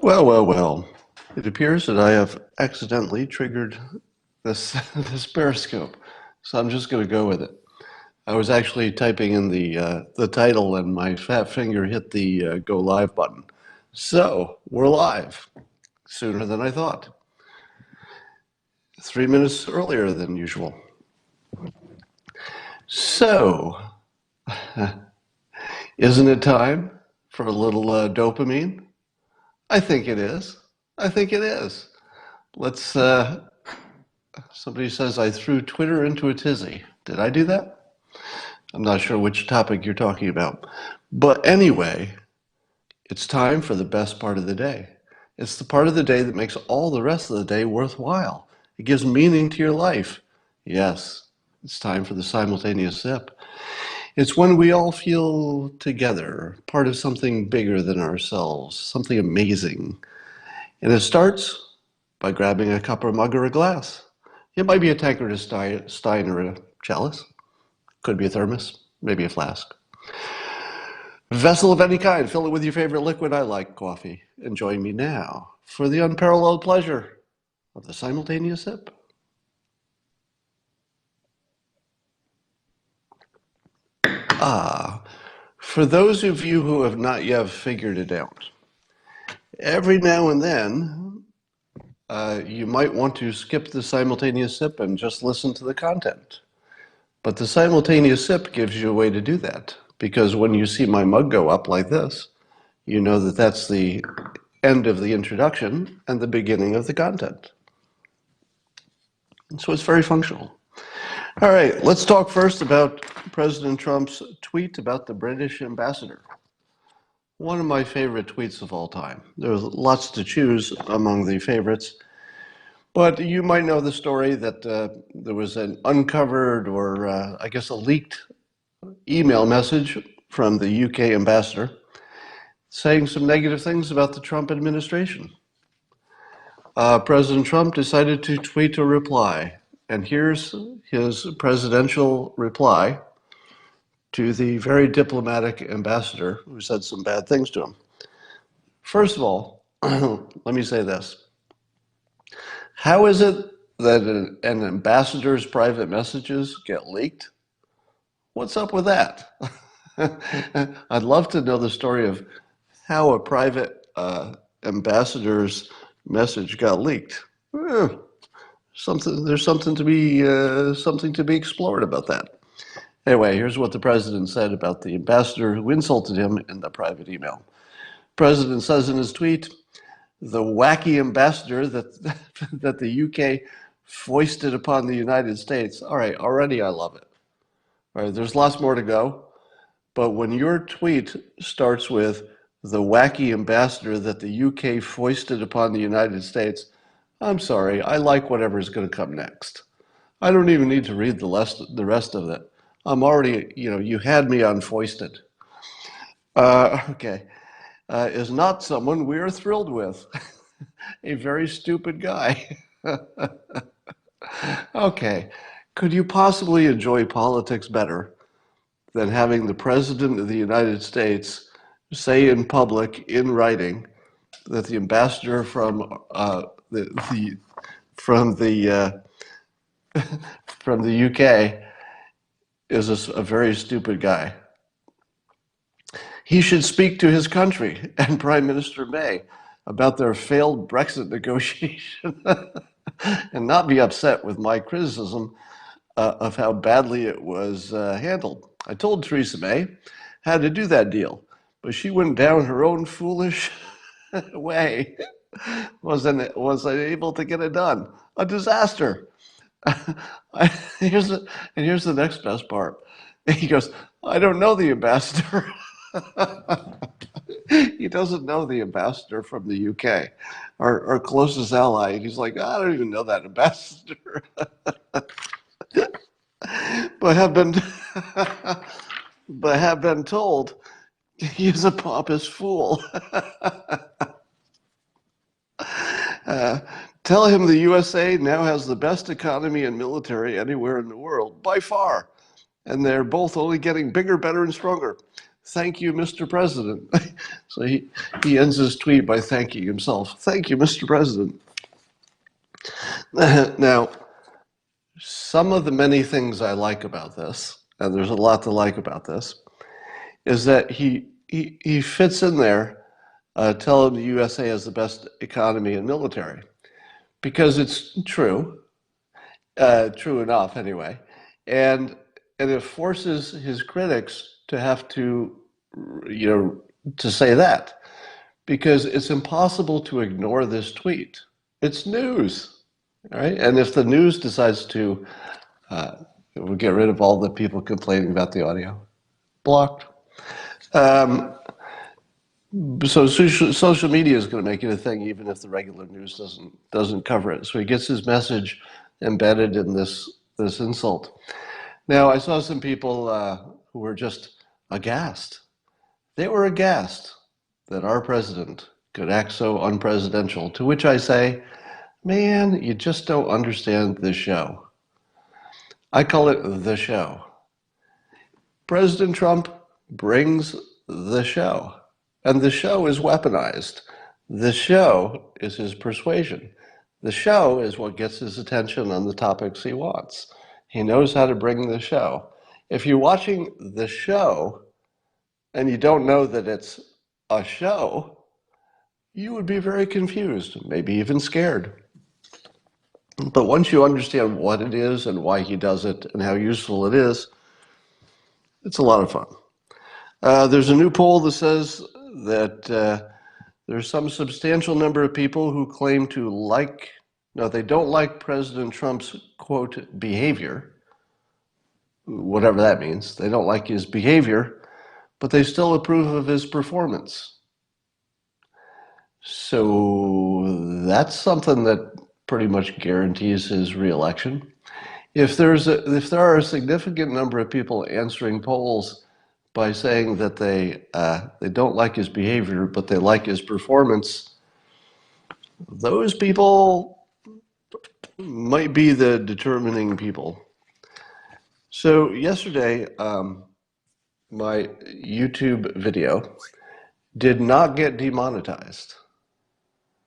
Well. It appears that I have accidentally triggered this this periscope, so I'm just going to go with it. I was actually typing in the title, and my fat finger hit the go live button. So we're live sooner than I thought. 3 minutes earlier than usual. So, isn't it time for a little dopamine? I think it is. I think it is. Let's, somebody says I threw Twitter into a tizzy. Did I do that? I'm not sure which topic you're talking about. But anyway, it's time for the best part of the day. It's the part of the day that makes all the rest of the day worthwhile. It gives meaning to your life. Yes, it's time for the simultaneous sip. It's when we all feel together, part of something bigger than ourselves, something amazing. And it starts by grabbing a cup or mug or a glass. It might be a tankard of Stein or a chalice. Could be a thermos, maybe a flask. Vessel of any kind, fill it with your favorite liquid. I like coffee. And join me now for the unparalleled pleasure of the simultaneous sip. For those of you who have not yet figured it out, every now and then you might want to skip the simultaneous sip and just listen to the content. But the simultaneous sip gives you a way to do that, because when you see my mug go up like this, you know that that's the end of the introduction and the beginning of the content. So it's very functional. All right, let's talk first about President Trump's tweet about the British ambassador. One of my favorite tweets of all time. There's lots to choose among the favorites, but you might know the story that there was an uncovered, or I guess a leaked email message from the UK ambassador saying some negative things about the Trump administration. President Trump decided to tweet a reply, and here's his presidential reply to the very diplomatic ambassador who said some bad things to him. First of all, let me say this. How is it that an ambassador's private messages get leaked? What's up with that? I'd love to know the story of how a private ambassador's message got leaked. There's something to be explored about that. Anyway, here's what the president said about the ambassador who insulted him in the private email. The president says in his tweet, "The wacky ambassador that the UK foisted upon the United States." All right, already I love it. All right, there's lots more to go, but when your tweet starts with "the wacky ambassador that the UK foisted upon the United States," I'm sorry, I like whatever's going to come next. I don't even need to read the rest of it. I'm already, you had me on foisted. Okay. Is not someone we are thrilled with. A very stupid guy. Okay. Could you possibly enjoy politics better than having the President of the United States say in public, in writing, that the ambassador from the UK is a very stupid guy? He should speak to his country and Prime Minister May about their failed Brexit negotiation and not be upset with my criticism of how badly it was handled. I told Theresa May how to do that deal, but she went down her own foolish way, wasn't able to get it done. A disaster. Here's the next best part. He goes, "I don't know the ambassador." He doesn't know the ambassador from the UK, our closest ally. And he's like, "I don't even know that ambassador." but have been told he's a pompous fool. Tell him the USA now has the best economy and military anywhere in the world, by far. And they're both only getting bigger, better, and stronger. Thank you, Mr. President. So he ends his tweet by thanking himself. Thank you, Mr. President. Now, some of the many things I like about this, and there's a lot to like about this, is that he fits in there telling the USA has the best economy and military. Because it's true, true enough anyway, and it forces his critics to have to, to say that, because it's impossible to ignore this tweet. It's news, right? And if the news decides to get rid of all the people complaining about the audio, blocked. So social media is going to make it a thing, even if the regular news doesn't cover it. So he gets his message embedded in this insult. Now, I saw some people who were just aghast. They were aghast that our president could act so unpresidential. To which I say, man, you just don't understand the show. I call it the show. President Trump brings the show. And the show is weaponized. The show is his persuasion. The show is what gets his attention on the topics he wants. He knows how to bring the show. If you're watching the show and you don't know that it's a show, you would be very confused, maybe even scared. But once you understand what it is and why he does it and how useful it is, it's a lot of fun. There's a new poll that says that there's some substantial number of people who claim to they don't like President Trump's, quote, behavior, whatever that means. They don't like his behavior, but they still approve of his performance. So that's something that pretty much guarantees his reelection. If there are a significant number of people answering polls by saying that they don't like his behavior, but they like his performance, those people might be the determining people. So yesterday, my YouTube video did not get demonetized.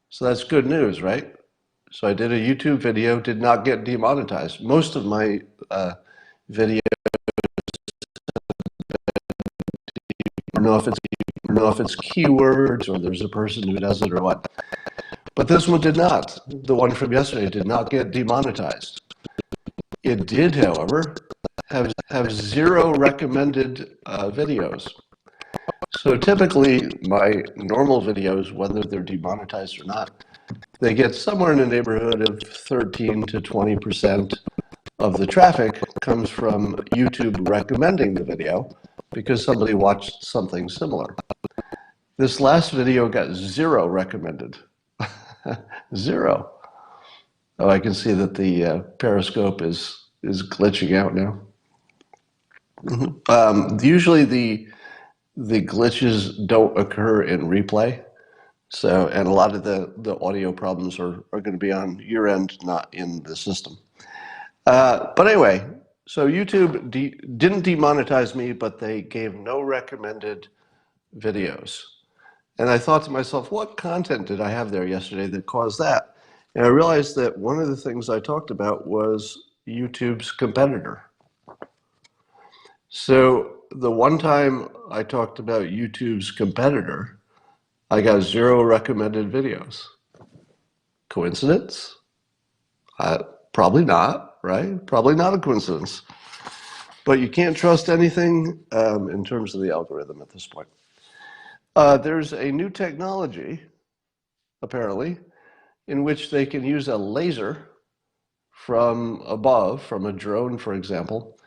So that's good news, right? So I did a YouTube video, did not get demonetized. Most of my videos, I don't know if it's keywords or there's a person who does it or what. But this one did not. The one from yesterday did not get demonetized. It did, however, have 0 recommended videos. So typically, my normal videos, whether they're demonetized or not, they get somewhere in the neighborhood of 13 to 20% of the traffic comes from YouTube recommending the video because somebody watched something similar. This last video got 0 recommended. 0. Oh, I can see that the Periscope is glitching out now. Usually the glitches don't occur in replay. So, and a lot of the audio problems are going to be on your end, not in the system. But anyway, so YouTube didn't demonetize me, but they gave no recommended videos. And I thought to myself, what content did I have there yesterday that caused that? And I realized that one of the things I talked about was YouTube's competitor. So the one time I talked about YouTube's competitor, I got 0 recommended videos. Coincidence? Probably not, right? Probably not a coincidence. But you can't trust anything in terms of the algorithm at this point. There's a new technology, apparently, in which they can use a laser from above, from a drone, for example,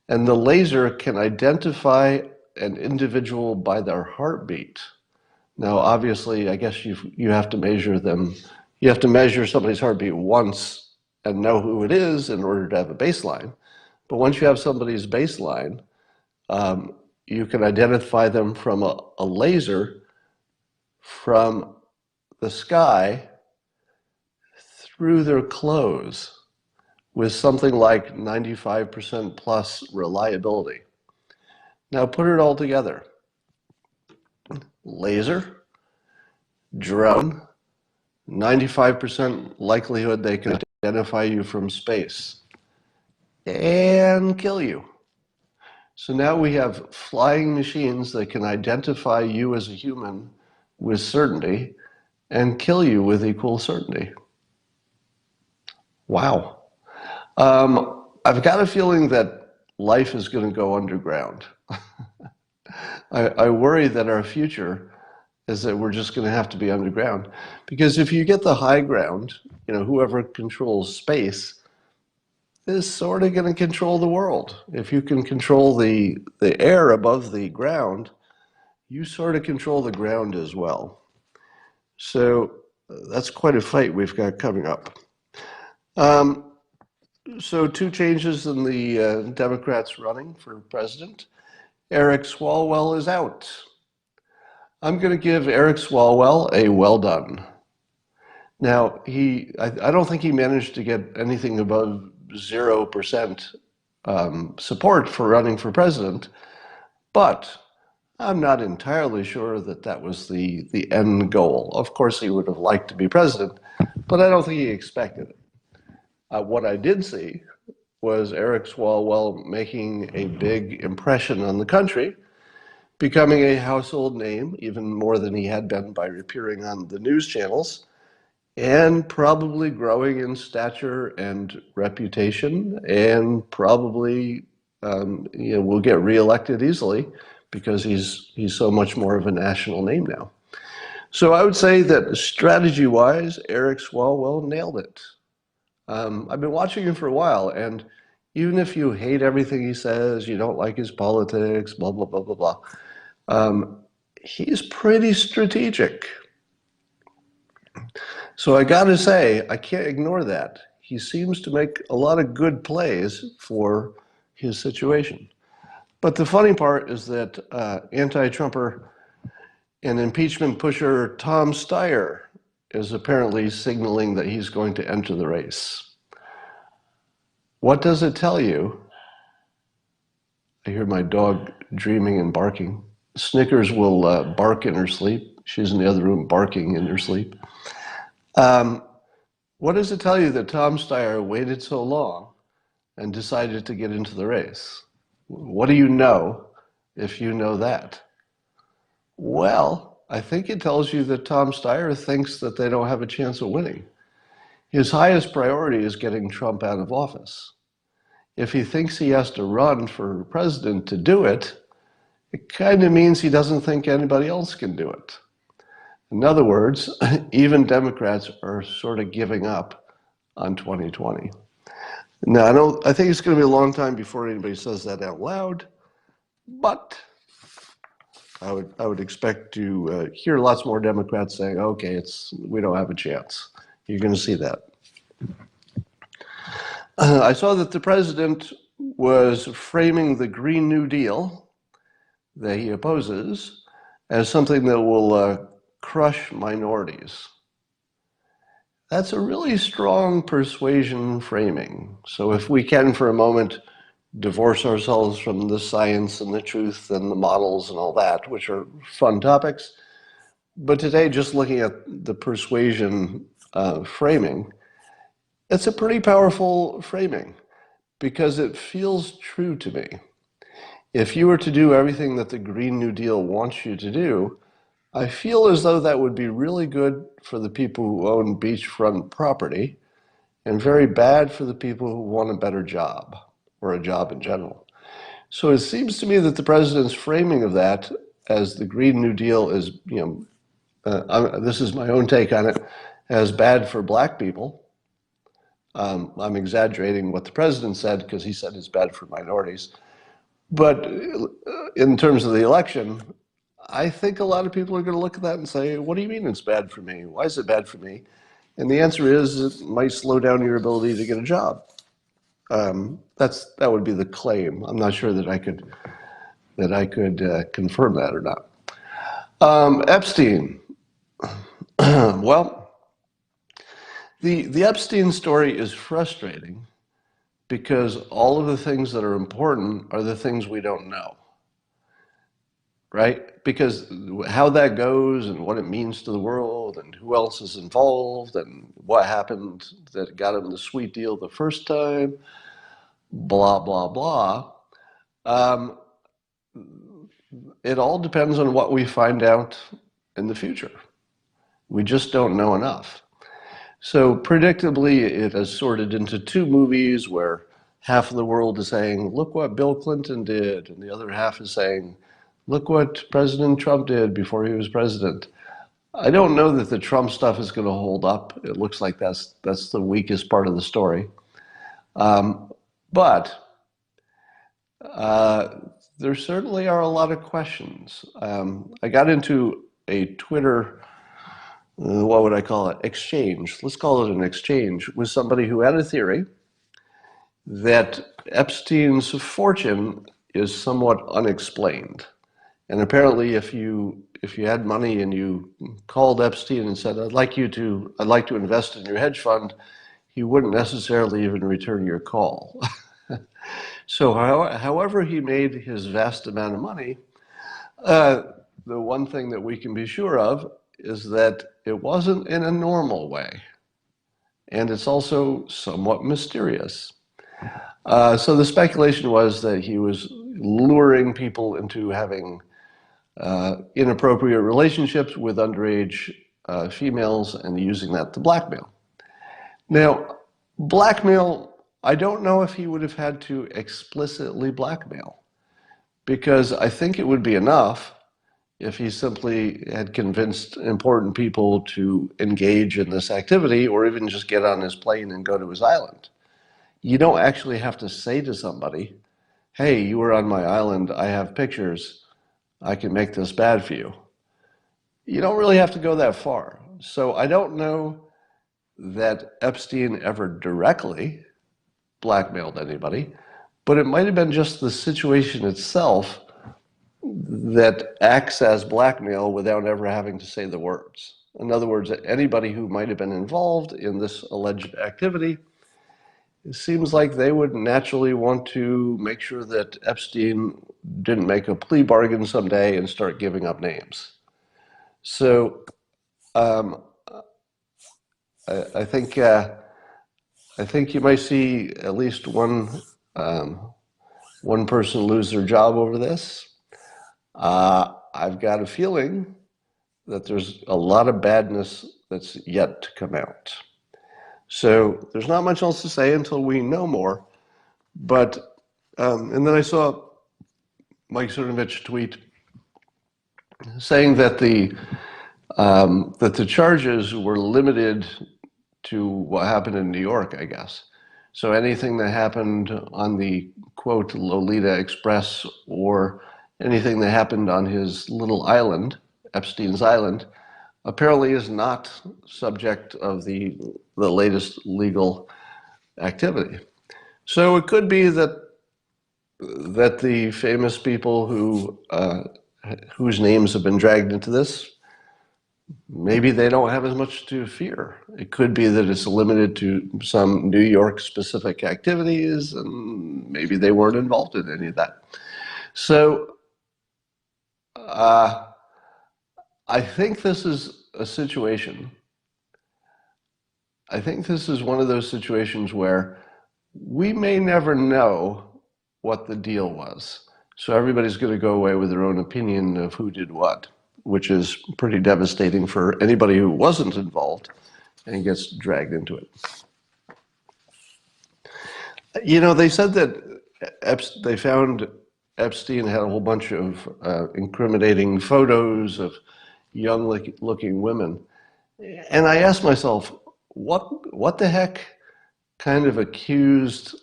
and the laser can identify an individual by their heartbeat. Now, obviously, I guess you have to measure them. You have to measure somebody's heartbeat once and know who it is in order to have a baseline. But once you have somebody's baseline, you can identify them from a laser from the sky through their clothes with something like 95% plus reliability. Now put it all together. laser, drone, 95% likelihood they can identify you from space and kill you. So now we have flying machines that can identify you as a human with certainty and kill you with equal certainty. Wow. I've got a feeling that life is going to go underground. I worry that our future is that we're just going to have to be underground. Because if you get the high ground, whoever controls space is sort of going to control the world. If you can control the air above the ground, you sort of control the ground as well. So that's quite a fight we've got coming up. So 2 changes in the Democrats running for president. Eric Swalwell is out. I'm going to give Eric Swalwell a well done. Now, I don't think he managed to get anything above 0% support for running for president, but I'm not entirely sure that was the end goal. Of course, he would have liked to be president, but I don't think he expected it. What I did see was Eric Swalwell making a big impression on the country, becoming a household name, even more than he had been by appearing on the news channels, and probably growing in stature and reputation, and probably will get reelected easily because he's so much more of a national name now. So I would say that strategy-wise, Eric Swalwell nailed it. I've been watching him for a while, and even if you hate everything he says, you don't like his politics, blah, blah, blah, blah, blah, he's pretty strategic. So I got to say, I can't ignore that. He seems to make a lot of good plays for his situation. But the funny part is that anti-Trumper and impeachment pusher Tom Steyer is apparently signaling that he's going to enter the race. What does it tell you? I hear my dog dreaming and barking. Snickers will bark in her sleep. She's in the other room barking in her sleep. What does it tell you that Tom Steyer waited so long and decided to get into the race? What do you know if you know that? Well, I think it tells you that Tom Steyer thinks that they don't have a chance of winning. His highest priority is getting Trump out of office. If he thinks he has to run for president to do it, it kind of means he doesn't think anybody else can do it. In other words, even Democrats are sort of giving up on 2020. Now, I think it's going to be a long time before anybody says that out loud, but I would expect to hear lots more Democrats saying, okay, we don't have a chance. You're going to see that. I saw that the president was framing the Green New Deal that he opposes as something that will crush minorities. That's a really strong persuasion framing. So if we can, for a moment, divorce ourselves from the science and the truth and the models and all that, which are fun topics, but today, just looking at the persuasion framing, it's a pretty powerful framing because it feels true to me. If you were to do everything that the Green New Deal wants you to do, I feel as though that would be really good for the people who own beachfront property and very bad for the people who want a better job or a job in general. So it seems to me that the president's framing of that as the Green New Deal is, this is my own take on it, as bad for black people. I'm exaggerating what the president said because he said it's bad for minorities. But in terms of the election, I think a lot of people are going to look at that and say, what do you mean it's bad for me? Why is it bad for me? And the answer is it might slow down your ability to get a job. That would be the claim. I'm not sure that I could confirm that or not. Epstein. Well, the Epstein story is frustrating because all of the things that are important are the things we don't know. right? Because how that goes and what it means to the world and who else is involved and what happened that got him the sweet deal the first time, blah, blah, blah. Um, it all depends on what we find out in the future. We just don't know enough. So predictably, it has sorted into two movies where half of the world is saying, look what Bill Clinton did, and the other half is saying, look what President Trump did before he was president. I don't know that the Trump stuff is going to hold up. It looks like that's the weakest part of the story. But there certainly are a lot of questions. I got into a Twitter, what would I call it? Exchange. Let's call it an exchange with somebody who had a theory that Epstein's fortune is somewhat unexplained. And apparently, if you had money and you called Epstein and said, I'd like to invest in your hedge fund, he wouldn't necessarily even return your call. So however he made his vast amount of money, the one thing that we can be sure of is that it wasn't in a normal way. And it's also somewhat mysterious. So the speculation was that he was luring people into having inappropriate relationships with underage females and using that to blackmail. Now, blackmail, I don't know if he would have had to explicitly blackmail, because I think it would be enough if he simply had convinced important people to engage in this activity or even just get on his plane and go to his island. You don't actually have to say to somebody, hey, you were on my island, I have pictures, I can make this bad for you. You don't really have to go that far. So I don't know that Epstein ever directly blackmailed anybody, but it might have been just the situation itself that acts as blackmail without ever having to say the words. In other words, anybody who might have been involved in this alleged activity, it seems like they would naturally want to make sure that Epstein didn't make a plea bargain someday and start giving up names. So I think you might see at least one person lose their job over this. I've got a feeling that there's a lot of badness that's yet to come out. So there's not much else to say until we know more. But and then I saw Mike Cernovich tweet saying that the charges were limited to what happened in New York, I guess. So anything that happened on the, quote, Lolita Express or anything that happened on his little island, Epstein's Island, apparently is not subject of the latest legal activity. So it could be that the famous people whose names have been dragged into this, maybe they don't have as much to fear. It could be that it's limited to some New York specific activities, and maybe they weren't involved in any of that. So I think this is a situation. I think this is one of those situations where we may never know what the deal was. So everybody's going to go away with their own opinion of who did what, which is pretty devastating for anybody who wasn't involved and gets dragged into it. You know, they said that they found Epstein had a whole bunch of incriminating photos of young-looking women. And I asked myself, what the heck kind of accused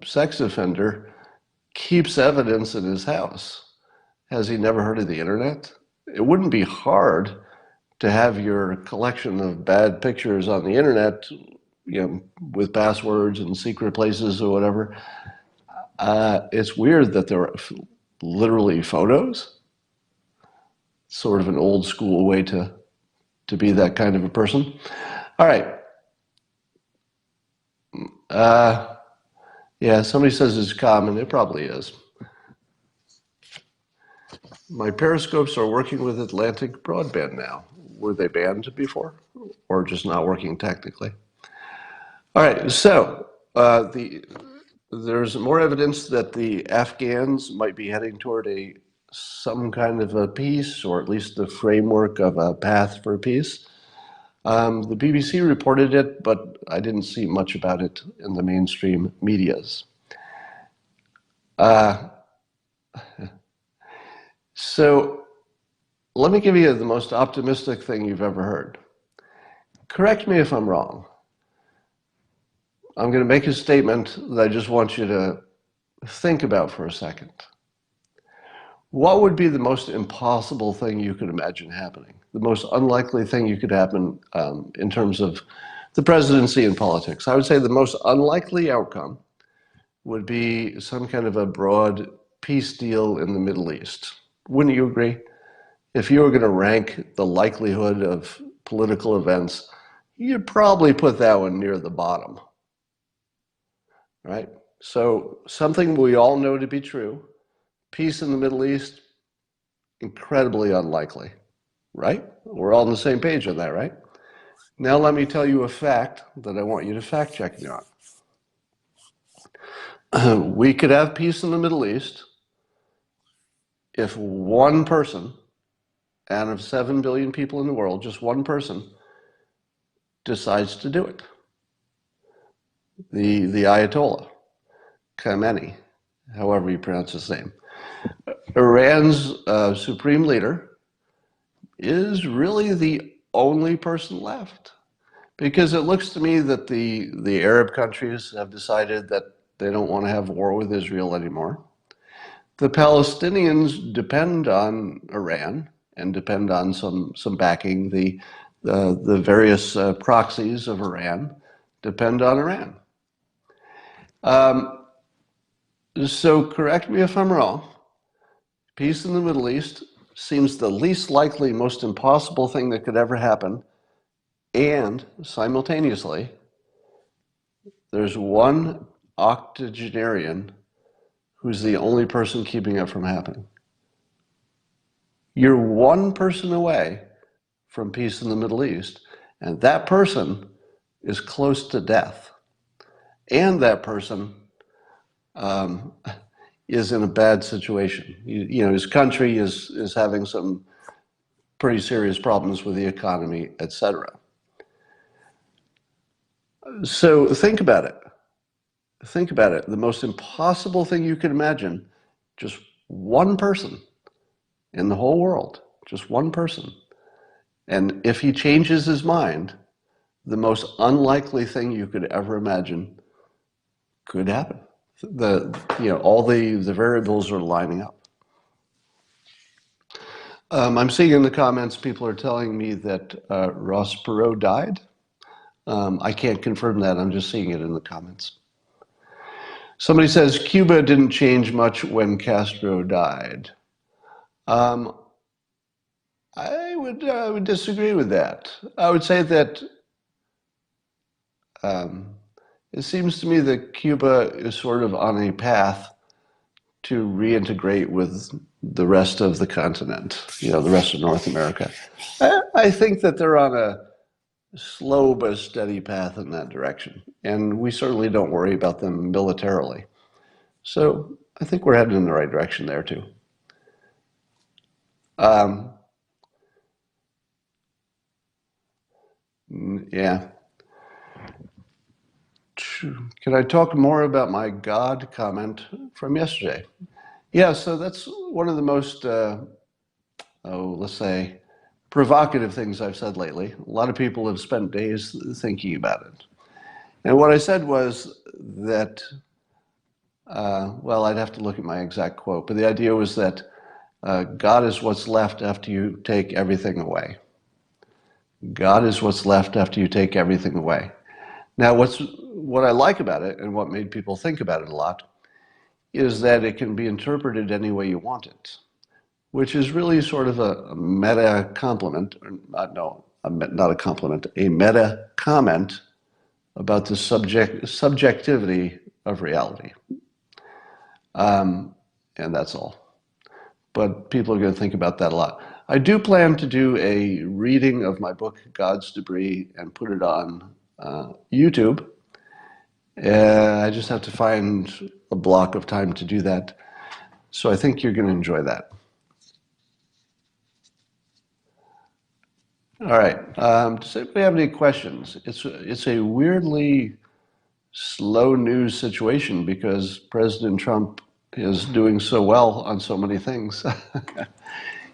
sex offender keeps evidence in his house? Has he never heard of the internet? It wouldn't be hard to have your collection of bad pictures on the internet, you know, with passwords and secret places or whatever. It's weird that there are literally photos. Sort of an old school way to be that kind of a person. All right. Yeah, somebody says it's common. It probably is. My periscopes are working with Atlantic broadband now. Were they banned before, or just not working technically? All right, so there's more evidence that the Afghans might be heading toward some kind of a peace, or at least the framework of a path for peace. The BBC reported it, but I didn't see much about it in the mainstream medias. So let me give you the most optimistic thing you've ever heard. Correct me if I'm wrong. I'm going to make a statement that I just want you to think about for a second. What would be the most impossible thing you could imagine happening? The most unlikely thing you could happen in terms of the presidency and politics? I would say the most unlikely outcome would be some kind of a broad peace deal in the Middle East. Wouldn't you agree? If you were going to rank the likelihood of political events, you'd probably put that one near the bottom, right? So something we all know to be true, peace in the Middle East, incredibly unlikely, right? We're all on the same page on that, right? Now let me tell you a fact that I want you to fact check me on. We could have peace in the Middle East if one person out of 7 billion people in the world, just one person, decides to do it. The Ayatollah, Khamenei, however you pronounce his name. Iran's supreme leader is really the only person left. Because it looks to me that the Arab countries have decided that they don't want to have war with Israel anymore. The Palestinians depend on Iran and depend on some backing. The various proxies of Iran depend on Iran. So correct me if I'm wrong. Peace in the Middle East seems the least likely, most impossible thing that could ever happen. And simultaneously, there's one octogenarian who's the only person keeping it from happening. You're one person away from peace in the Middle East, and that person is close to death. And that person is in a bad situation. You know, his country is having some pretty serious problems with the economy, etc. So think about it. Think about it. The most impossible thing you could imagine, just one person in the whole world, just one person. And if he changes his mind, the most unlikely thing you could ever imagine could happen. All the variables are lining up. I'm seeing in the comments, people are telling me that Ross Perot died. I can't confirm that. I'm just seeing it in the comments. Somebody says Cuba didn't change much when Castro died. I would disagree with that. I would say that it seems to me that Cuba is sort of on a path to reintegrate with the rest of the continent, the rest of North America. I think that they're on a slow but steady path in that direction. And we certainly don't worry about them militarily. So I think we're heading in the right direction there too. Yeah. Can I talk more about my God comment from yesterday? Yeah, so that's one of the most, let's say, provocative things I've said lately. A lot of people have spent days thinking about it. And what I said was that, I'd have to look at my exact quote, but the idea was that God is what's left after you take everything away. God is what's left after you take everything away. Now, what I like about it, and what made people think about it a lot, is that it can be interpreted any way you want it, which is really sort of a meta compliment, or not a compliment, a meta comment about the subjectivity of reality. And that's all. but people are going to think about that a lot. I do plan to do a reading of my book, God's Debris, and put it on YouTube. I just have to find a block of time to do that. So I think you're going to enjoy that. All right. Does anybody have any questions? It's a weirdly slow news situation because President Trump is doing so well on so many things.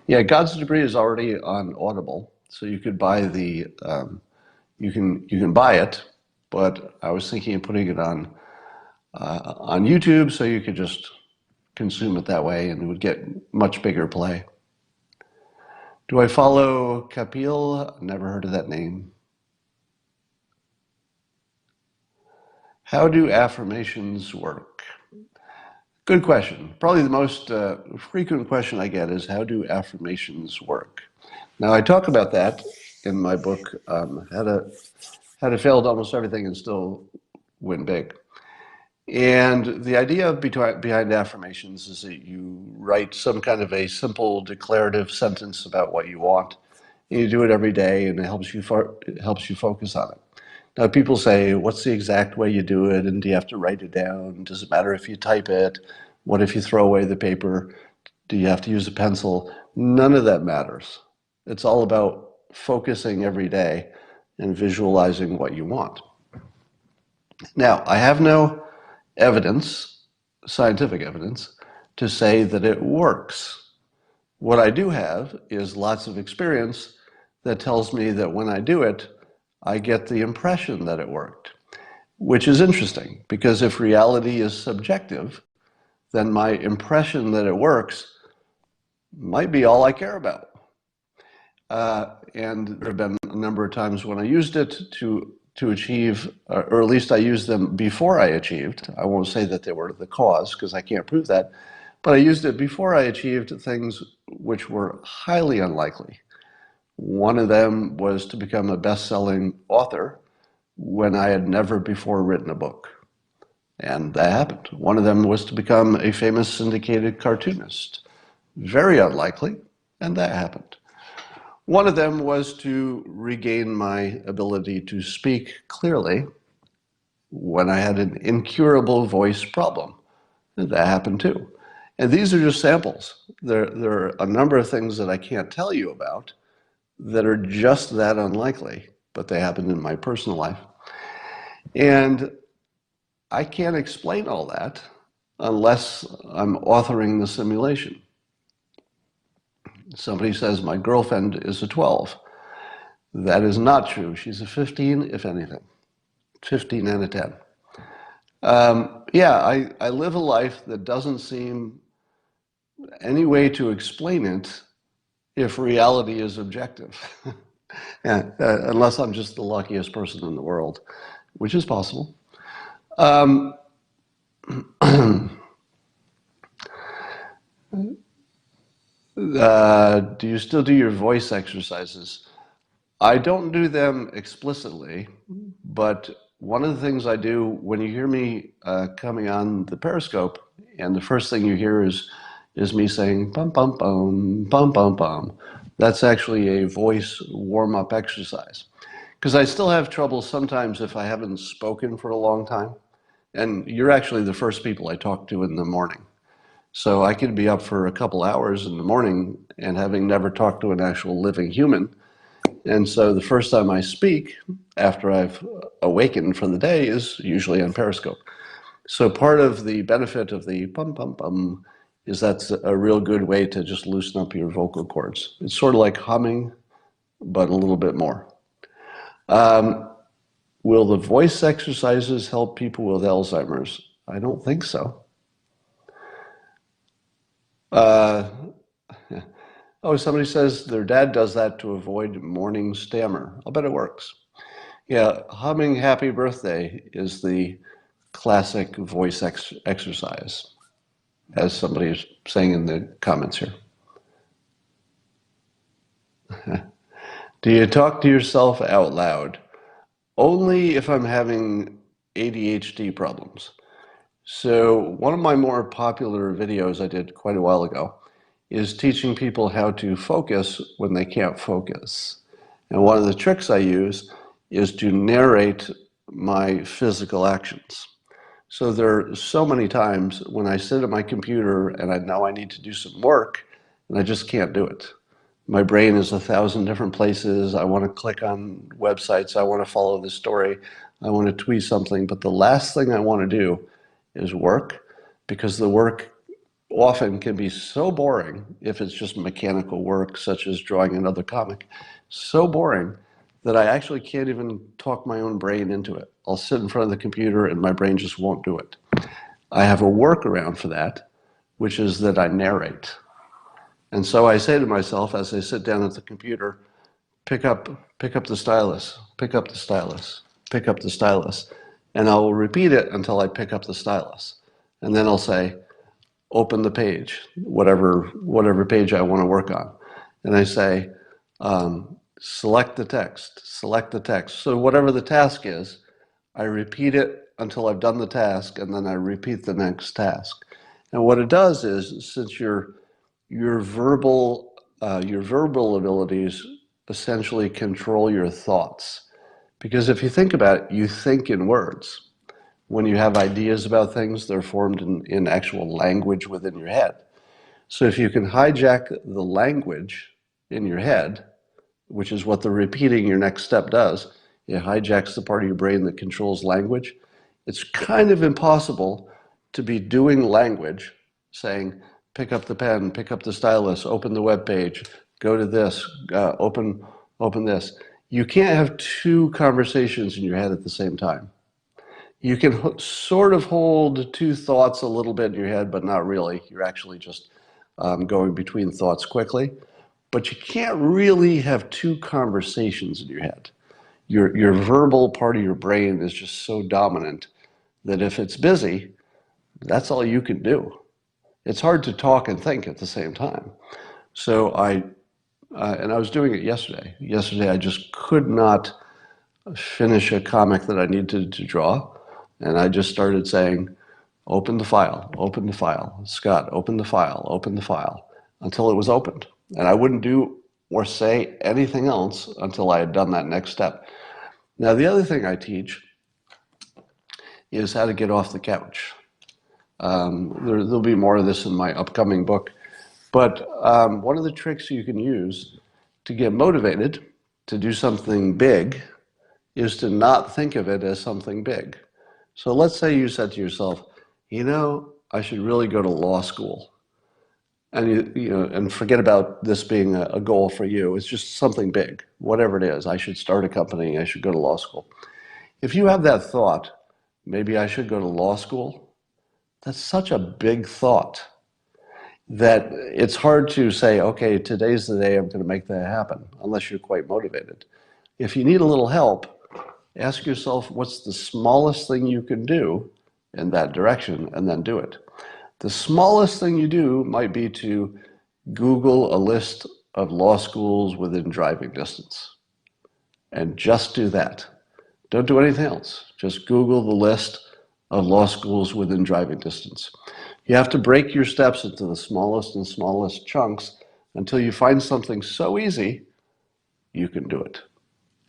Yeah, God's Debris is already on Audible, so you could buy you can buy it, but I was thinking of putting it on YouTube so you could just consume it that way and it would get much bigger play. Do I follow Kapil? Never heard of that name. How do affirmations work? Good question. Probably the most frequent question I get is how do affirmations work? Now I talk about that in my book, how to fail at almost everything and still win big. And the idea behind affirmations is that you write some kind of a simple declarative sentence about what you want. And you do it every day, and it helps you focus on it. Now, people say, "What's the exact way you do it? And do you have to write it down? Does it matter if you type it? What if you throw away the paper? Do you have to use a pencil?" None of that matters. It's all about focusing every day and visualizing what you want. Now, I have no evidence, scientific evidence, to say that it works. What I do have is lots of experience that tells me that when I do it, I get the impression that it worked, which is interesting because if reality is subjective, then my impression that it works might be all I care about. And there have been a number of times when I used it to achieve, or at least I used them before I achieved. I won't say that they were the cause because I can't prove that, but I used it before I achieved things which were highly unlikely. One of them was to become a best-selling author when I had never before written a book. And that happened. One of them was to become a famous syndicated cartoonist. Very unlikely, and that happened. One of them was to regain my ability to speak clearly when I had an incurable voice problem. And that happened too. And these are just samples. There are a number of things that I can't tell you about that are just that unlikely, but they happened in my personal life. And I can't explain all that unless I'm authoring the simulation. Somebody says my girlfriend is a 12. That is not true. She's a 15, if anything. 15 and a 10. Yeah, I live a life that doesn't seem any way to explain it if reality is objective. Yeah, unless I'm just the luckiest person in the world, which is possible. Do you still do your voice exercises? I don't do them explicitly, but one of the things I do when you hear me coming on the Periscope, and the first thing you hear is me saying bum bum bum bum bum bum. That's actually a voice warm-up exercise. Because I still have trouble sometimes if I haven't spoken for a long time. And you're actually the first people I talk to in the morning. So I could be up for a couple hours in the morning and having never talked to an actual living human. And so the first time I speak after I've awakened for the day is usually on Periscope. So part of the benefit of the bum bum bum is that's a real good way to just loosen up your vocal cords. It's sort of like humming, but a little bit more. Will the voice exercises help people with Alzheimer's? I don't think so. Oh, somebody says their dad does that to avoid morning stammer. I'll bet it works. Yeah, humming happy birthday is the classic voice exercise, as somebody is saying in the comments here. Do you talk to yourself out loud? Only if I'm having ADHD problems. So one of my more popular videos I did quite a while ago is teaching people how to focus when they can't focus. And one of the tricks I use is to narrate my physical actions. So there are so many times when I sit at my computer and I know I need to do some work and I just can't do it. My brain is 1,000 different places. I want to click on websites. I want to follow this story. I want to tweet something. But the last thing I want to do is work, because the work often can be so boring, if it's just mechanical work, such as drawing another comic, so boring that I actually can't even talk my own brain into it. I'll sit in front of the computer and my brain just won't do it. I have a workaround for that, which is that I narrate. And so I say to myself as I sit down at the computer, pick up the stylus, pick up the stylus, pick up the stylus. And I will repeat it until I pick up the stylus. And then I'll say, open the page, whatever page I want to work on. And I say, select the text, select the text. So whatever the task is, I repeat it until I've done the task, and then I repeat the next task. And what it does is, since your verbal abilities essentially control your thoughts. Because if you think about it, you think in words. When you have ideas about things, they're formed in actual language within your head. So if you can hijack the language in your head, which is what the repeating your next step does, it hijacks the part of your brain that controls language. It's kind of impossible to be doing language, saying, pick up the pen, pick up the stylus, open the web page, go to this, open this. You can't have two conversations in your head at the same time. You can sort of hold two thoughts a little bit in your head, but not really. You're actually just going between thoughts quickly. But you can't really have two conversations in your head. Your verbal part of your brain is just so dominant that if it's busy, that's all you can do. It's hard to talk and think at the same time. So I was doing it yesterday. Yesterday I just could not finish a comic that I needed to draw. And I just started saying, open the file, Scott, open the file, until it was opened. And I wouldn't do or say anything else until I had done that next step. Now, the other thing I teach is how to get off the couch. There'll be more of this in my upcoming book. But one of the tricks you can use to get motivated to do something big is to not think of it as something big. So let's say you said to yourself, I should really go to law school. And and forget about this being a goal for you. It's just something big, whatever it is. I should start a company. I should go to law school. If you have that thought, maybe I should go to law school, that's such a big thought that it's hard to say, okay, today's the day I'm going to make that happen, unless you're quite motivated. If you need a little help, ask yourself, what's the smallest thing you can do in that direction, and then do it. The smallest thing you do might be to Google a list of law schools within driving distance. And just do that. Don't do anything else. Just Google the list of law schools within driving distance. You have to break your steps into the smallest and smallest chunks until you find something so easy, you can do it.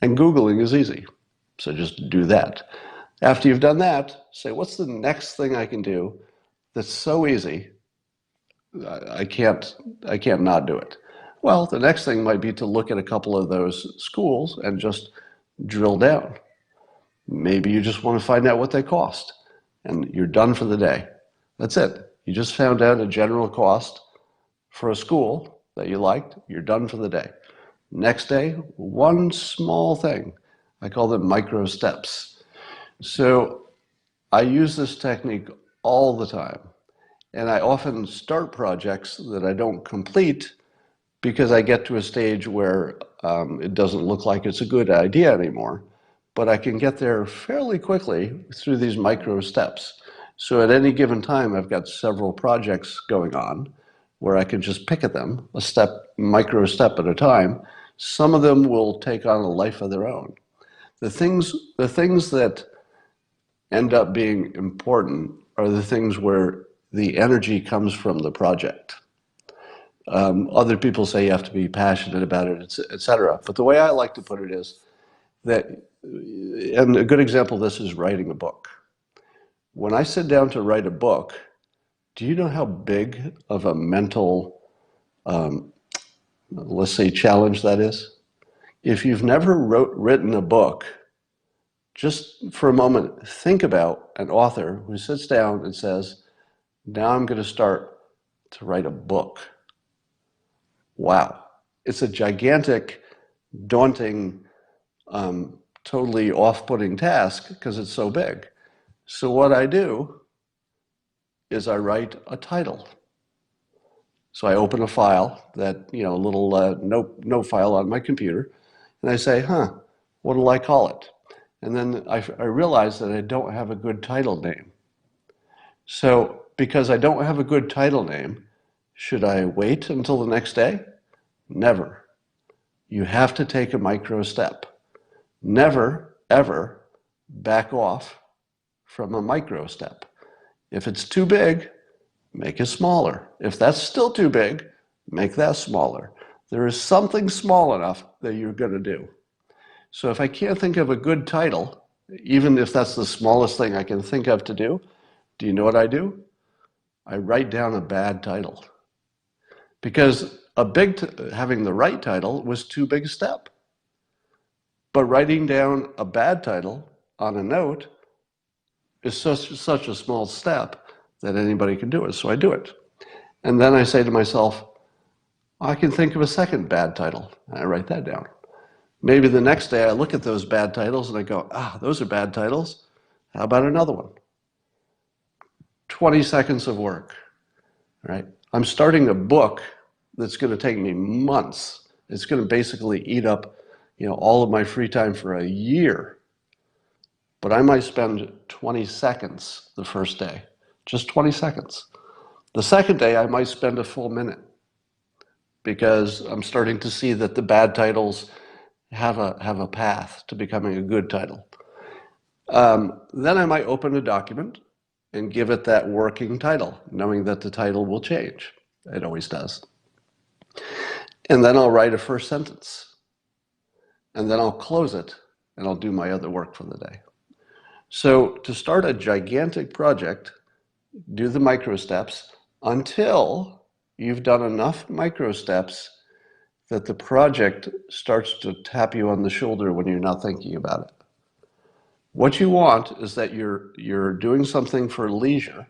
And Googling is easy. So just do that. After you've done that, say, what's the next thing I can do that's so easy, I can't not do it? Well, the next thing might be to look at a couple of those schools and just drill down. Maybe you just want to find out what they cost, and you're done for the day. That's it. You just found out a general cost for a school that you liked. You're done for the day. Next day, one small thing. I call them micro steps. So I use this technique all the time. And I often start projects that I don't complete because I get to a stage where it doesn't look like it's a good idea anymore. But I can get there fairly quickly through these micro steps. So at any given time, I've got several projects going on where I can just pick at them, micro step at a time. Some of them will take on a life of their own. The things that end up being important are the things where the energy comes from the project. Other people say you have to be passionate about it, etc. But the way I like to put it is that, and a good example of this is writing a book. When I sit down to write a book, do you know how big of a mental, let's say, challenge that is? If you've never written a book, just for a moment, think about an author who sits down and says, now I'm going to start to write a book. Wow. It's a gigantic, daunting, totally off-putting task because it's so big. So what I do is I write a title. So I open a file, that, a little note file on my computer, and I say, what will I call it? And then I realize that I don't have a good title name. So because I don't have a good title name, should I wait until the next day? Never. You have to take a micro step. Never, ever back off from a micro step. If it's too big, make it smaller. If that's still too big, make that smaller. There is something small enough that you're going to do. So if I can't think of a good title, even if that's the smallest thing I can think of to do you know what I do? I write down a bad title. Because having the right title was too big a step. But writing down a bad title on a note is such a small step that anybody can do it. So I do it. And then I say to myself, I can think of a second bad title. And I write that down. Maybe the next day I look at those bad titles and I go, those are bad titles. How about another one? 20 seconds of work, right? I'm starting a book that's going to take me months. It's going to basically eat up, all of my free time for a year. But I might spend 20 seconds the first day, just 20 seconds. The second day, I might spend a full minute because I'm starting to see that the bad titles have a path to becoming a good title. Then I might open a document and give it that working title, knowing that the title will change. It always does. And then I'll write a first sentence. And then I'll close it, and I'll do my other work for the day. So to start a gigantic project, do the micro steps until you've done enough micro steps that the project starts to tap you on the shoulder when you're not thinking about it. What you want is that you're doing something for leisure.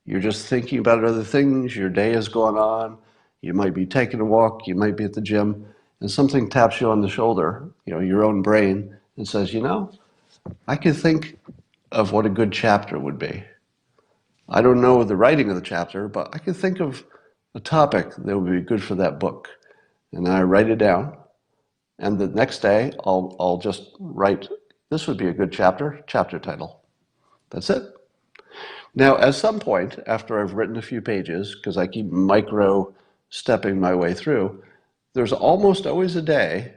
You're just thinking about other things. Your day has gone on. You might be taking a walk. You might be at the gym. And something taps you on the shoulder, your own brain, and says, I can think of what a good chapter would be. I don't know the writing of the chapter, but I can think of a topic that would be good for that book. And then I write it down. And the next day, I'll just write, this would be a good chapter title. That's it. Now, at some point, after I've written a few pages, because I keep micro-stepping my way through, there's almost always a day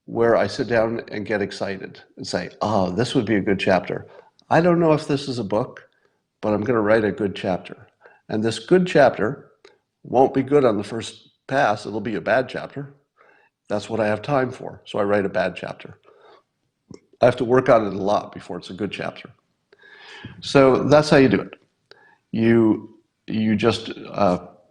where I sit down and get excited and say, this would be a good chapter. I don't know if this is a book, but I'm going to write a good chapter. And this good chapter won't be good on the first pass. It'll be a bad chapter. That's what I have time for. So I write a bad chapter. I have to work on it a lot before it's a good chapter. So that's how you do it. You just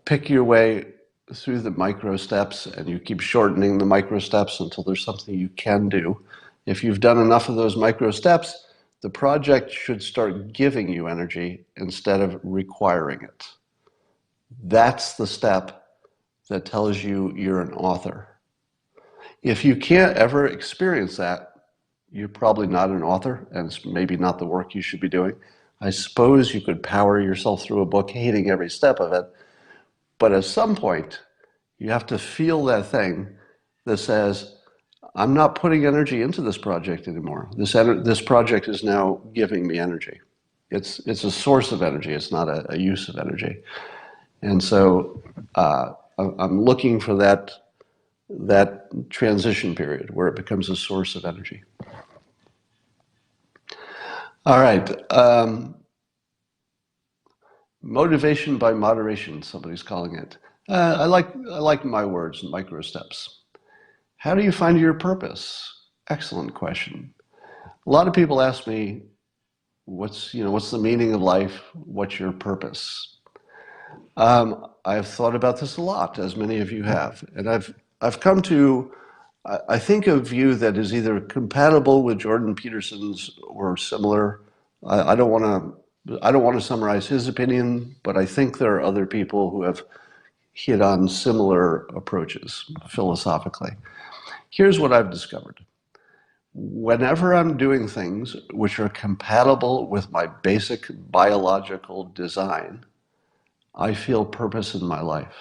pick your way through the micro steps, and you keep shortening the micro steps until there's something you can do. If you've done enough of those micro steps, the project should start giving you energy instead of requiring it. That's the step that tells you you're an author. If you can't ever experience that, you're probably not an author, and it's maybe not the work you should be doing. I suppose you could power yourself through a book hating every step of it, but at some point, you have to feel that thing that says, I'm not putting energy into this project anymore. This project is now giving me energy. It's a source of energy. It's not a use of energy. And so I'm looking for that transition period where it becomes a source of energy. All right. Motivation by moderation, somebody's calling it. I like my words, micro steps. How do you find your purpose? Excellent question. A lot of people ask me, what's the meaning of life? What's your purpose? I've thought about this a lot, as many of you have, and I've come to, I think, a view that is either compatible with Jordan Peterson's or similar. I don't want to summarize his opinion, but I think there are other people who have hit on similar approaches philosophically. Here's what I've discovered. Whenever I'm doing things which are compatible with my basic biological design, I feel purpose in my life.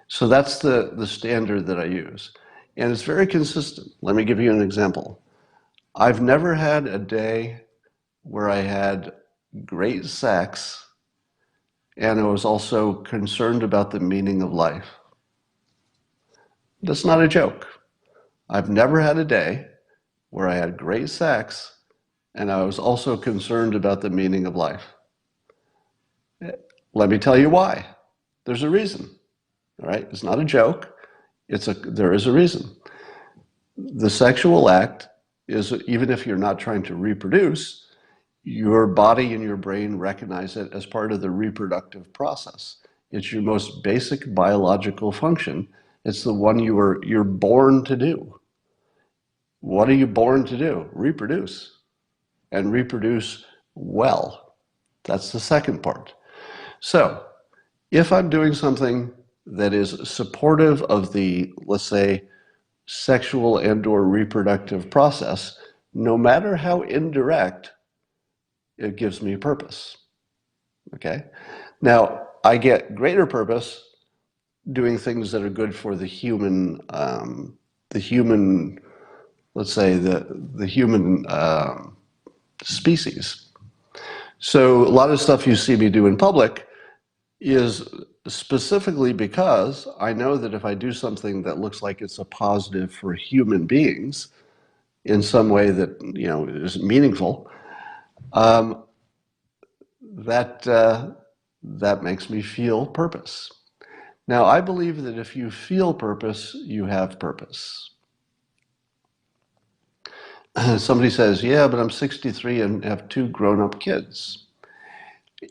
So that's the standard that I use. And it's very consistent. Let me give you an example. I've never had a day where I had great sex and I was also concerned about the meaning of life. That's not a joke. I've never had a day where I had great sex and I was also concerned about the meaning of life. Let me tell you why. There's a reason. All right? It's not a joke. There is a reason. The sexual act is, even if you're not trying to reproduce, your body and your brain recognize it as part of the reproductive process. It's your most basic biological function. It's the one you're born to do. What are you born to do? Reproduce. And reproduce well. That's the second part. So, if I'm doing something that is supportive of the, let's say, sexual and/or reproductive process, no matter how indirect, it gives me purpose. Okay? Now, I get greater purpose doing things that are good for the human, let's say, the human species. So a lot of stuff you see me do in public is specifically because I know that if I do something that looks like it's a positive for human beings in some way that is meaningful, that makes me feel purpose. Now, I believe that if you feel purpose, you have purpose. Somebody says, yeah, but I'm 63 and have 2 grown-up kids.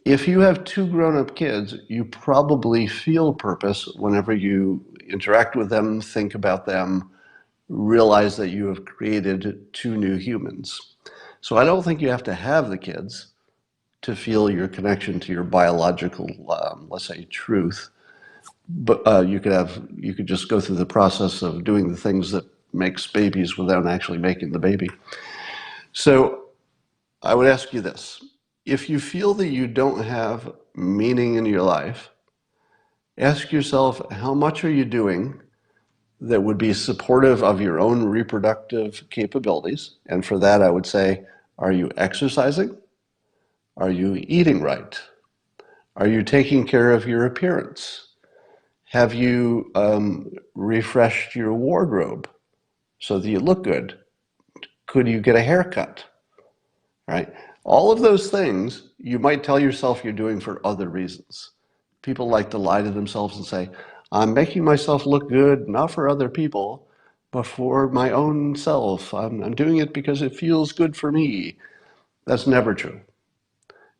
If you have 2 grown-up kids, you probably feel purpose whenever you interact with them, think about them, realize that you have created 2 new humans. So I don't think you have to have the kids to feel your connection to your biological, let's say, truth. But you could just go through the process of doing the things that makes babies without actually making the baby. So I would ask you this. If you feel that you don't have meaning in your life, ask yourself, how much are you doing that would be supportive of your own reproductive capabilities? And for that, I would say, are you exercising? Are you eating right? Are you taking care of your appearance? Have you refreshed your wardrobe so that you look good? Could you get a haircut? Right? All of those things you might tell yourself you're doing for other reasons. People like to lie to themselves and say, I'm making myself look good, not for other people, but for my own self. I'm doing it because it feels good for me. That's never true.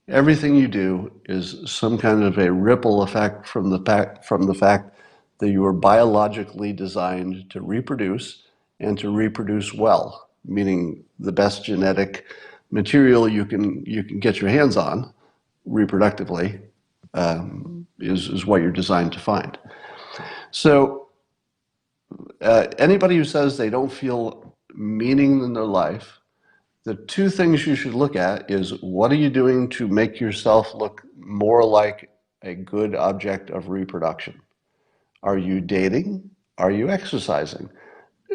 Everything you do is some kind of a ripple effect from the fact that you are biologically designed to reproduce and to reproduce well, meaning the best genetic material you can get your hands on reproductively is what you're designed to find. So anybody who says they don't feel meaning in their life, the 2 things you should look at is, what are you doing to make yourself look more like a good object of reproduction? Are you dating? Are you exercising?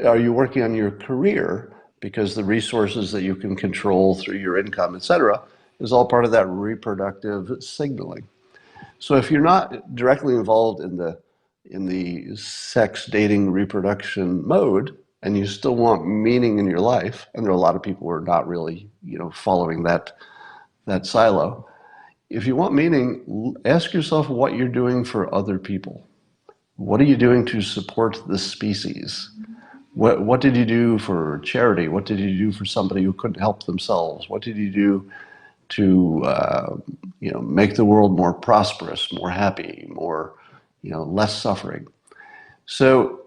Are you working on your career? Because the resources that you can control through your income, etc., is all part of that reproductive signaling. So if you're not directly involved in the sex, dating, reproduction mode, and you still want meaning in your life, and there are a lot of people who are not really, following that silo, If you want meaning, ask yourself what you're doing for other people. What are you doing to support the species? What did you do for charity? What did you do for somebody who couldn't help themselves? What did you do to make the world more prosperous, more happy, more less suffering? So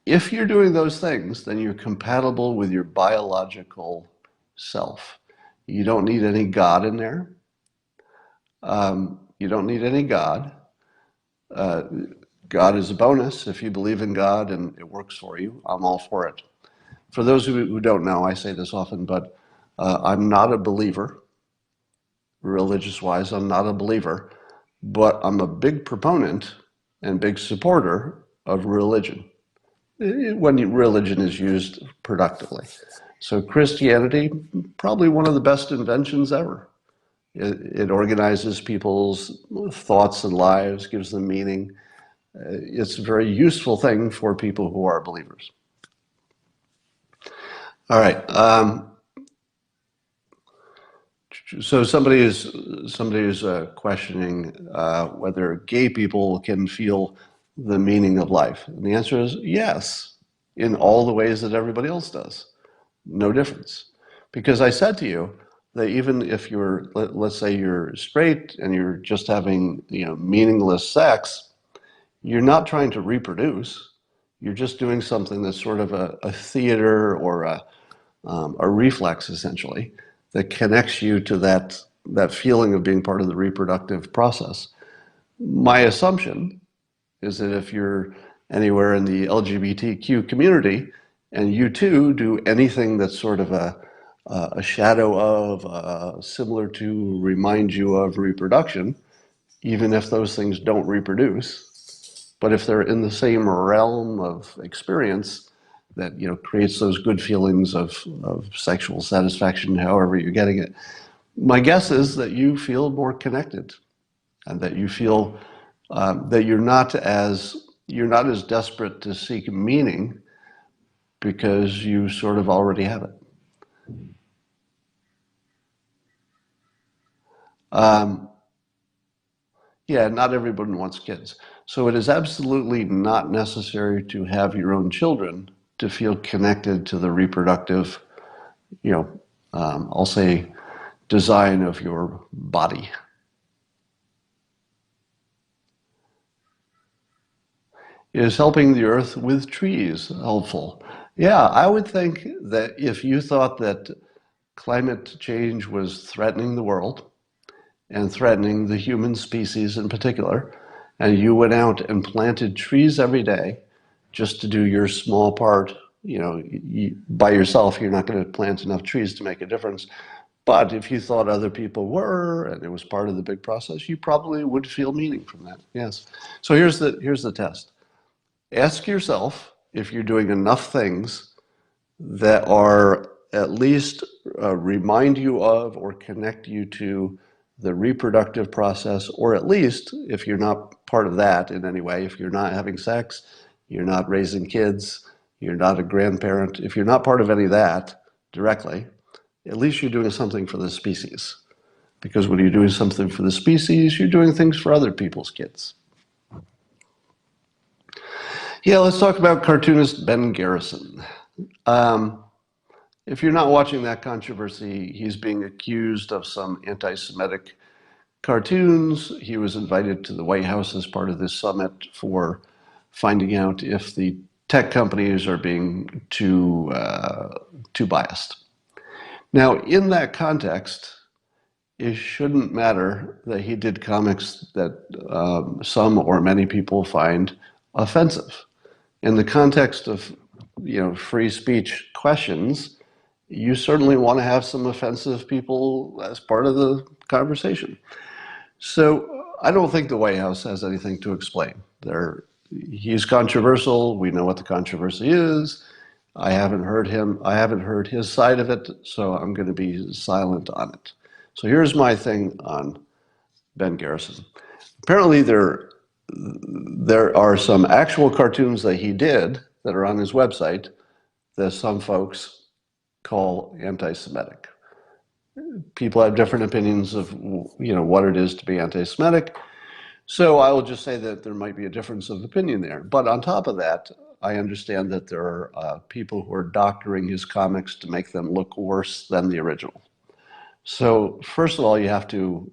if you're doing those things, then you're compatible with your biological self. You don't need any God in there. You don't need any God. God is a bonus. If you believe in God and it works for you, I'm all for it. For those who don't know, I say this often, but I'm not a believer. Religious-wise, I'm not a believer, but I'm a big proponent and big supporter of religion, when religion is used productively. So Christianity, probably one of the best inventions ever. It organizes people's thoughts and lives, gives them meaning. It's a very useful thing for people who are believers. All right. So somebody is questioning whether gay people can feel the meaning of life, and the answer is yes, in all the ways that everybody else does. No difference, because I said to you that even if you're, let's say you're straight and you're just having meaningless sex, you're not trying to reproduce. You're just doing something that's sort of a theater or a reflex, essentially, that connects you to that feeling of being part of the reproductive process. My assumption is that if you're anywhere in the LGBTQ community and you too do anything that's sort of a shadow of, similar to, remind you of reproduction, even if those things don't reproduce, but if they're in the same realm of experience that creates those good feelings of sexual satisfaction, however you're getting it, my guess is that you feel more connected, and that you feel that you're not as desperate to seek meaning because you sort of already have it. Yeah, not everyone wants kids. So it is absolutely not necessary to have your own children to feel connected to the reproductive, I'll say, design of your body. Is helping the earth with trees helpful? Yeah, I would think that if you thought that climate change was threatening the world and threatening the human species in particular, and you went out and planted trees every day just to do your small part, by yourself, you're not going to plant enough trees to make a difference. But if you thought other people were, and it was part of the big process, you probably would feel meaning from that. Yes. So here's the test. Ask yourself if you're doing enough things that are at least remind you of or connect you to the reproductive process, or at least, if you're not part of that in any way, if you're not having sex, you're not raising kids, you're not a grandparent, if you're not part of any of that directly, at least you're doing something for the species. Because when you're doing something for the species, you're doing things for other people's kids. Yeah, let's talk about cartoonist Ben Garrison. If you're not watching that controversy, he's being accused of some anti-Semitic cartoons. He was invited to the White House as part of this summit for finding out if the tech companies are being too biased. Now, in that context, it shouldn't matter that he did comics that some or many people find offensive. In the context of free speech questions, you certainly want to have some offensive people as part of the conversation. So I don't think the White House has anything to explain. He's controversial. We know what the controversy is. I haven't heard his side of it, so I'm going to be silent on it. So here's my thing on Ben Garrison. Apparently there are some actual cartoons that he did that are on his website that some folks call anti-Semitic. People have different opinions of, what it is to be anti-Semitic. So I will just say that there might be a difference of opinion there. But on top of that, I understand that there are people who are doctoring his comics to make them look worse than the original. So first of all, you have to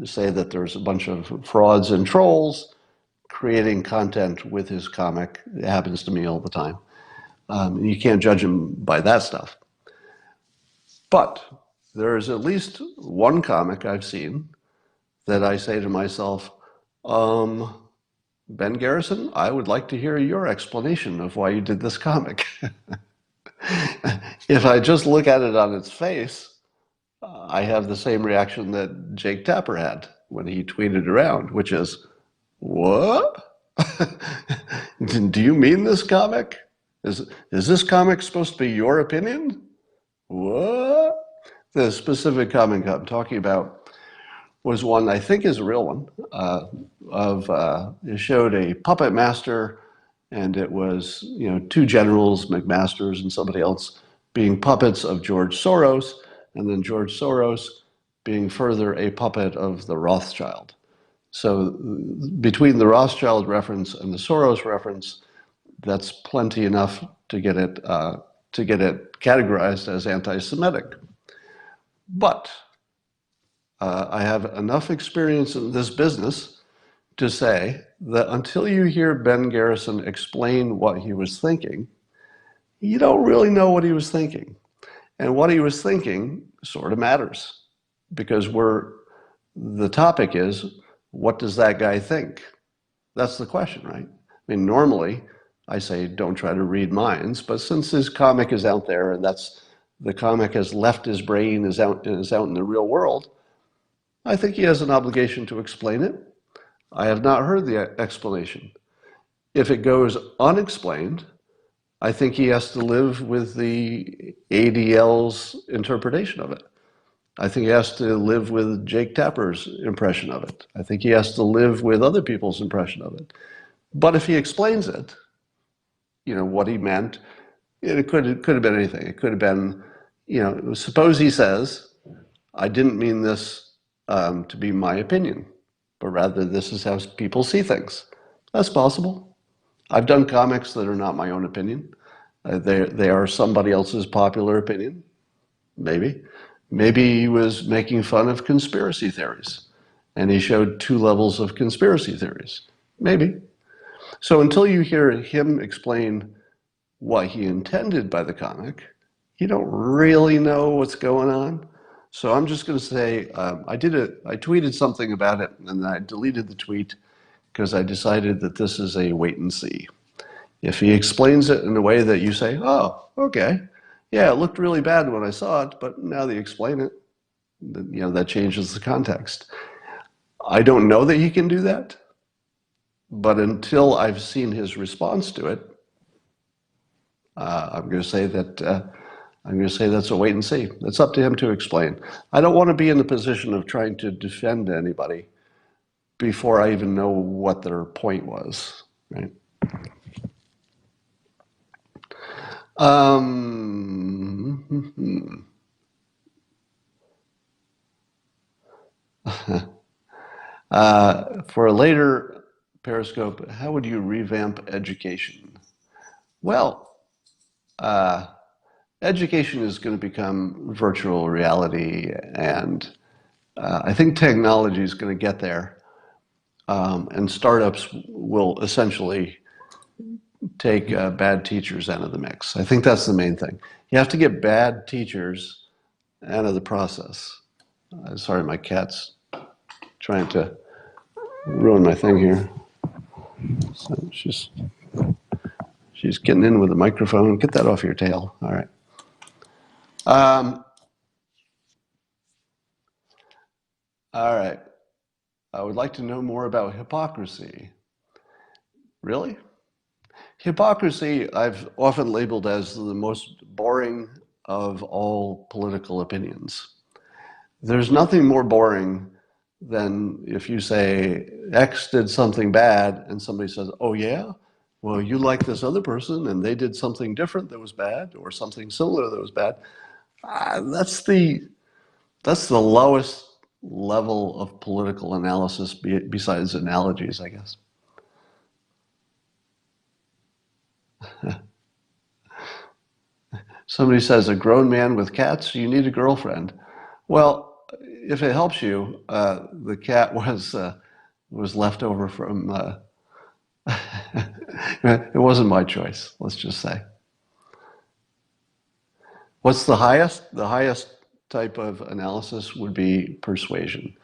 say that there's a bunch of frauds and trolls creating content with his comic. It happens to me all the time. You can't judge him by that stuff. But there's at least one comic I've seen that I say to myself, Ben Garrison, I would like to hear your explanation of why you did this comic. If I just look at it on its face, I have the same reaction that Jake Tapper had when he tweeted around, which is, what? Do you mean this comic? Is this comic supposed to be your opinion? What? The specific comic I'm talking about was one I think is a real one. It showed a puppet master, and it was two generals, McMasters and somebody else, being puppets of George Soros, and then George Soros being further a puppet of the Rothschild. So between the Rothschild reference and the Soros reference, that's plenty enough to get it categorized as anti-Semitic. But I have enough experience in this business to say that until you hear Ben Garrison explain what he was thinking, you don't really know what he was thinking. And what he was thinking sort of matters, because the topic is, what does that guy think? That's the question, right? I mean, normally I say don't try to read minds, but since his comic is out there and the comic has left his brain, is out in the real world, I think he has an obligation to explain it. I have not heard the explanation. If it goes unexplained, I think he has to live with the ADL's interpretation of it. I think he has to live with Jake Tapper's impression of it. I think he has to live with other people's impression of it. But if he explains it, what he meant, it could have been anything. It could have been, suppose he says, I didn't mean this to be my opinion, but rather this is how people see things. That's possible. I've done comics that are not my own opinion. They are somebody else's popular opinion, maybe. Maybe he was making fun of conspiracy theories, and he showed two levels of conspiracy theories. Maybe. So until you hear him explain what he intended by the comic, you don't really know what's going on. So I'm just going to say, I tweeted something about it, and I deleted the tweet because I decided that this is a wait and see. If he explains it in a way that you say, oh, okay, yeah, it looked really bad when I saw it, but now that you explain it, that changes the context. I don't know that he can do that, but until I've seen his response to it, I'm going to say that's a wait and see. It's up to him to explain. I don't want to be in the position of trying to defend anybody before I even know what their point was, right? For a later Periscope, how would you revamp education? Well, education is going to become virtual reality, and I think technology is going to get there, and startups will essentially take bad teachers out of the mix. I think that's the main thing. You have to get bad teachers out of the process. Sorry, my cat's trying to ruin my thing here. So she's getting in with the microphone. Get that off your tail. All right. All right. I would like to know more about hypocrisy. Really? Hypocrisy, I've often labeled as the most boring of all political opinions. There's nothing more boring than if you say X did something bad and somebody says, oh yeah? Well, you like this other person and they did something different that was bad, or something similar that was bad. That's the That's the lowest level of political analysis besides analogies, I guess. Somebody says, a grown man with cats, you need a girlfriend. Well, if it helps you, the cat was left over from. It wasn't my choice. Let's just say. What's the highest? The highest type of analysis would be persuasion.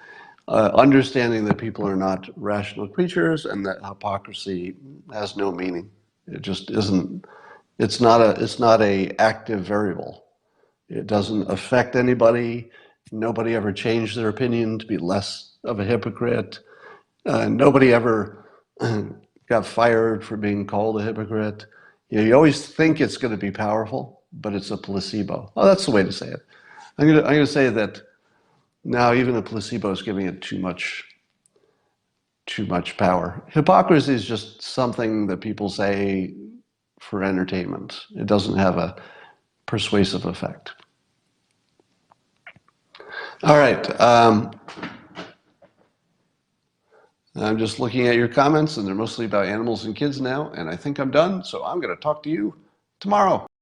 Understanding that people are not rational creatures and that hypocrisy has no meaning. It just isn't. It's not a active variable. It doesn't affect anybody. Nobody ever changed their opinion to be less of a hypocrite. Nobody ever got fired for being called a hypocrite. You always think it's going to be powerful, but it's a placebo. Oh, that's the way to say it. I'm going to say that now even a placebo is giving it too much power. Hypocrisy is just something that people say for entertainment. It doesn't have a persuasive effect. All right. I'm just looking at your comments, and they're mostly about animals and kids now, and I think I'm done, so I'm going to talk to you tomorrow.